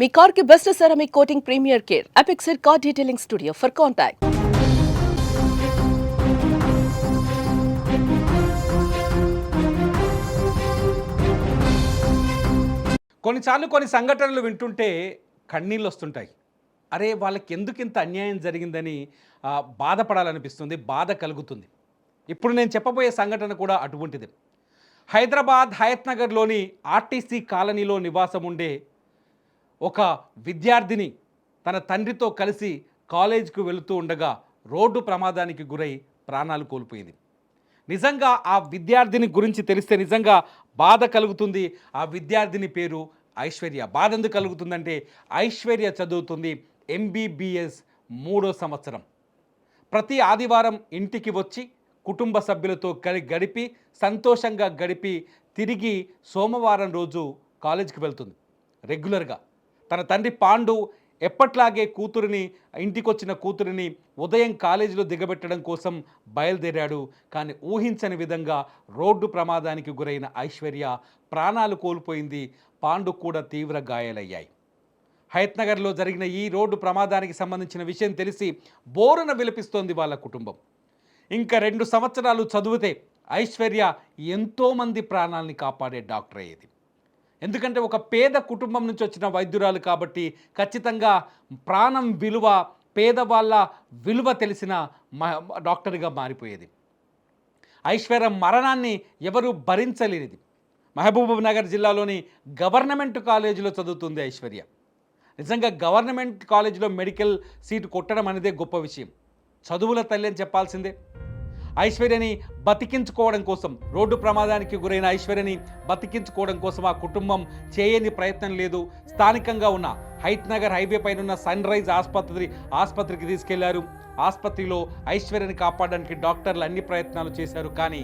మీ car కి best ceramic coating premier care Apexer car detailing studio for contact. కొన్నిసార్లు కొన్ని సంఘటనలు వింటుంటే కన్నీళ్ళు వస్తుంటాయి. అరే వాళ్ళకి ఎందుకు ఇంత అన్యాయం జరిగిందని బాధపడాలనిపిస్తుంది, బాధ కలుగుతుంది. ఇప్పుడు నేను చెప్పబోయే సంఘటన కూడా అటువంటిది. హైదరాబాద్ హయత్ నగర్లోని ఆర్టీసీ కాలనీలో నివాసం ఉండే ఒక విద్యార్థిని తన తండ్రితో కలిసి కాలేజీకి వెళుతూ ఉండగా రోడ్డు ప్రమాదానికి గురై ప్రాణాలు కోల్పోయింది. నిజంగా ఆ విద్యార్థిని గురించి తెలిస్తే నిజంగా బాధ కలుగుతుంది. ఆ విద్యార్థిని పేరు ఐశ్వర్య. బాధ ఎందుకు కలుగుతుందంటే ఐశ్వర్య చదువుతుంది MBBS 3వ సంవత్సరం. ప్రతి ఆదివారం ఇంటికి వచ్చి కుటుంబ సభ్యులతో గడిపి సంతోషంగా గడిపి తిరిగి సోమవారం రోజు కాలేజీకి వెళ్తుంది రెగ్యులర్గా. తన తండ్రి పాండు ఎప్పట్లాగే ఇంటికొచ్చిన కూతురిని ఉదయం కాలేజీలో దిగబెట్టడం కోసం బయలుదేరాడు. కానీ ఊహించని విధంగా రోడ్డు ప్రమాదానికి గురైన ఐశ్వర్య ప్రాణాలు కోల్పోయింది. పాండు కూడా తీవ్ర గాయాలయ్యాయి. హయత్ నగర్లో జరిగిన ఈ రోడ్డు ప్రమాదానికి సంబంధించిన విషయం తెలిసి బోరున విలపిస్తోంది వాళ్ళ కుటుంబం. ఇంకా 2 సంవత్సరాలు చదివితే ఐశ్వర్య ఎంతోమంది ప్రాణాలని కాపాడే డాక్టర్ అయ్యేది. ఎందుకంటే ఒక పేద కుటుంబం నుంచి వచ్చిన వైద్యురాలు కాబట్టి ఖచ్చితంగా ప్రాణం విలువ, పేదవాళ్ళ విలువ తెలిసిన డాక్టర్గా మారిపోయేది. ఐశ్వర్య మరణాన్ని ఎవరు భరించలేనిది. మహబూబ్ నగర్ జిల్లాలోని గవర్నమెంట్ కాలేజీలో చదువుతుంది ఐశ్వర్య. నిజంగా గవర్నమెంట్ కాలేజీలో మెడికల్ సీటు కొట్టడం అనేదే గొప్ప విషయం. చదువుల తల్లి అని చెప్పాల్సిందే. ఐశ్వర్యని బతికించుకోవడం కోసం, రోడ్డు ప్రమాదానికి గురైన ఐశ్వర్యని బతికించుకోవడం కోసం ఆ కుటుంబం చేయని ప్రయత్నం లేదు. స్థానికంగా ఉన్న హయత్ నగర్ హైవే పైన ఉన్న సన్ రైజ్ ఆసుపత్రికి తీసుకెళ్లారు. ఆసుపత్రిలో ఐశ్వర్యని కాపాడడానికి డాక్టర్లు అన్ని ప్రయత్నాలు చేశారు. కానీ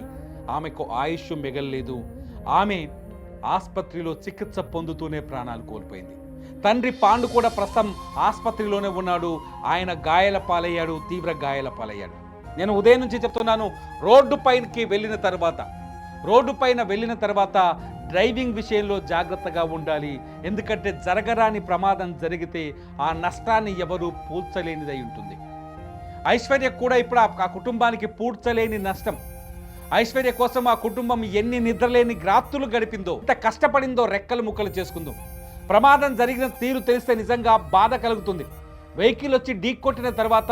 ఆమెకు ఆయుష్ మిగలలేదు. ఆమె ఆసుపత్రిలో చికిత్స పొందుతూనే ప్రాణాలు కోల్పోయింది. తండ్రి పాండు కూడా ప్రస్తుతం ఆసుపత్రిలోనే ఉన్నాడు. ఆయన గాయాల పాలయ్యాడు, తీవ్ర గాయాల పాలయ్యాడు. నేను ఉదయం నుంచి చెప్తున్నాను, రోడ్డు పైన వెళ్ళిన తర్వాత డ్రైవింగ్ విషయంలో జాగ్రత్తగా ఉండాలి. ఎందుకంటే జరగరాని ప్రమాదం జరిగితే ఆ నష్టాన్ని ఎవరు పూడ్చలేనిదై ఉంటుంది. ఐశ్వర్య కూడా ఇప్పుడు ఆ కుటుంబానికి పూడ్చలేని నష్టం. ఐశ్వర్య కోసం ఆ కుటుంబం ఎన్ని నిద్రలేని రాత్రులు గడిపిందో, ఎంత కష్టపడిందో, రెక్కలు ముక్కలు చేసుకుందో. ప్రమాదం జరిగిన తీరు తెలిస్తే నిజంగా బాధ కలుగుతుంది. వెహికల్ వచ్చి ఢీకొట్టిన తర్వాత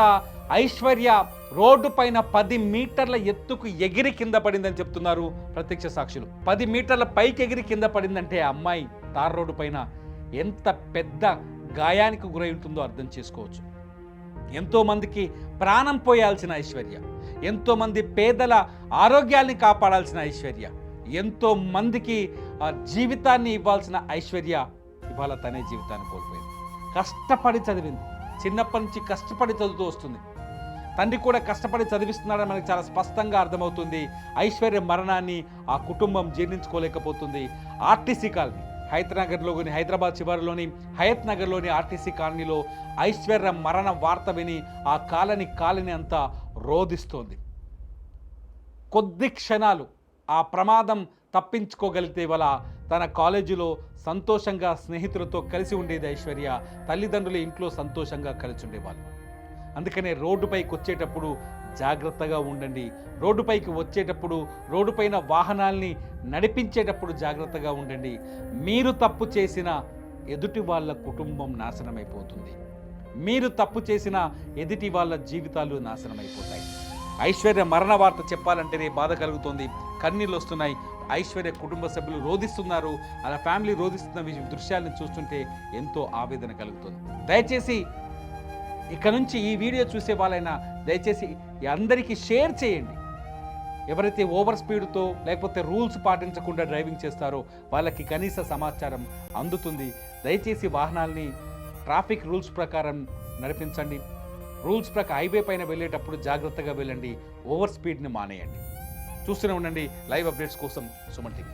ఐశ్వర్య రోడ్డు పైన 10 మీటర్ల ఎత్తుకు ఎగిరి కింద పడిందని చెప్తున్నారు ప్రత్యక్ష సాక్షులు. 10 మీటర్ల పైకి ఎగిరి కింద పడిందంటే ఆ అమ్మాయి తార్ రోడ్డు పైన ఎంత పెద్ద గాయానికి గురై ఉంటుందో అర్థం చేసుకోవచ్చు. ఎంతోమందికి ప్రాణం పోయాల్సిన ఐశ్వర్య, ఎంతోమంది పేదల ఆరోగ్యాన్ని కాపాడాల్సిన ఐశ్వర్య, ఎంతోమందికి జీవితాన్ని ఇవ్వాల్సిన ఐశ్వర్య ఇవాళ తనే జీవితాన్ని కోల్పోయింది. కష్టపడి చదివింది, చిన్నప్పటి నుంచి కష్టపడి చదువుతూ వస్తుంది. తండ్రి కూడా కష్టపడి చదివిస్తున్నాడని మనకి చాలా స్పష్టంగా అర్థమవుతుంది. ఐశ్వర్య మరణాన్ని ఆ కుటుంబం జీర్ణించుకోలేకపోతుంది. ఆర్టీసీ కాలనీ హైదరాబాద్ శివారులోని హయత్ నగర్లోని ఆర్టీసీ కాలనీలో ఐశ్వర్య మరణ వార్త విని ఆ కాలనీ అంతా రోదిస్తోంది. కొద్ది క్షణాలు ఆ ప్రమాదం తప్పించుకోగలిగితే ఇవాళ తన కాలేజీలో సంతోషంగా స్నేహితులతో కలిసి ఉండేది ఐశ్వర్య. తల్లిదండ్రులు ఇంట్లో సంతోషంగా కలిసి ఉండేవాళ్ళు. అందుకనే రోడ్డుపైకి వచ్చేటప్పుడు జాగ్రత్తగా ఉండండి. రోడ్డుపైకి వచ్చేటప్పుడు, రోడ్డుపైన వాహనాల్ని నడిపించేటప్పుడు జాగ్రత్తగా ఉండండి. మీరు తప్పు చేసిన ఎదుటి వాళ్ళ కుటుంబం నాశనమైపోతుంది. మీరు తప్పు చేసిన ఎదుటి వాళ్ళ జీవితాలు నాశనమైపోతాయి. ఐశ్వర్య మరణ వార్త చెప్పాలంటేనే బాధ కలుగుతోంది, కన్నీళ్ళు వస్తున్నాయి. ఐశ్వర్య కుటుంబ సభ్యులు రోధిస్తున్నారు. అలా ఫ్యామిలీ రోధిస్తున్న దృశ్యాలను చూస్తుంటే ఎంతో ఆవేదన కలుగుతుంది. దయచేసి ఇక నుంచి ఈ వీడియో చూసే వాళ్ళైనా దయచేసి అందరికీ షేర్ చేయండి. ఎవరైతే ఓవర్ స్పీడ్తో లేకపోతే రూల్స్ పాటించకుండా డ్రైవింగ్ చేస్తారో వాళ్ళకి కనీస సమాచారం అందుతుంది. దయచేసి వాహనాల్ని ట్రాఫిక్ రూల్స్ ప్రకారం నడిపించండి. రూల్స్ ప్రకారం హైవే పైన వెళ్ళేటప్పుడు జాగ్రత్తగా వెళ్ళండి. ఓవర్ స్పీడ్ని మానేయండి. చూస్తూనే ఉండండి లైవ్ అప్డేట్స్ కోసం సుమన్ టీవీ.